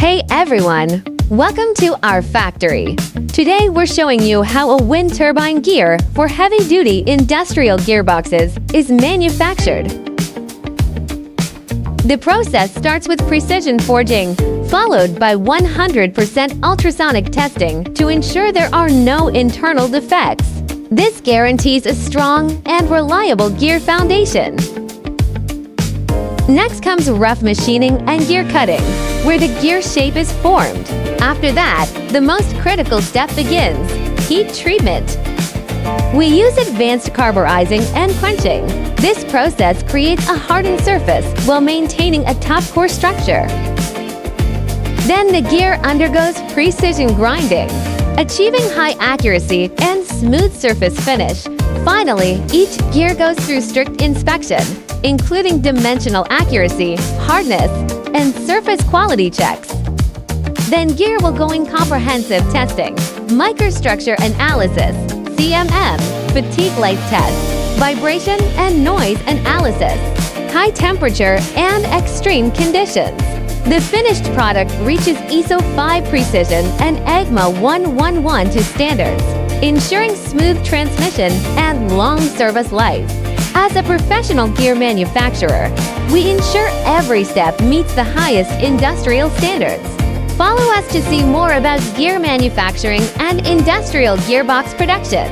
Hey everyone! Welcome to our factory. Today we're showing you how a wind turbine gear for heavy-duty industrial gearboxes is manufactured. The process starts with precision forging, followed by 100% ultrasonic testing to ensure there are no internal defects. This guarantees a strong and reliable gear foundation. Next comes rough machining and gear cutting, where the gear shape is formed. After that, the most critical step begins: heat treatment. We use advanced carburizing and quenching. This process creates a hardened surface while maintaining a tough core structure. Then the gear undergoes precision grinding, achieving high accuracy and smooth surface finish. Finally, each gear goes through strict inspection, including dimensional accuracy, hardness, and surface quality checks. Then gear will go in comprehensive testing, microstructure analysis, CMM, fatigue life test, vibration and noise analysis, high temperature and extreme conditions. The finished product reaches ISO 5 precision and EGMA 111 to standards, ensuring smooth transmission and long service life. As a professional gear manufacturer, we ensure every step meets the highest industrial standards. Follow us to see more about gear manufacturing and industrial gearbox production.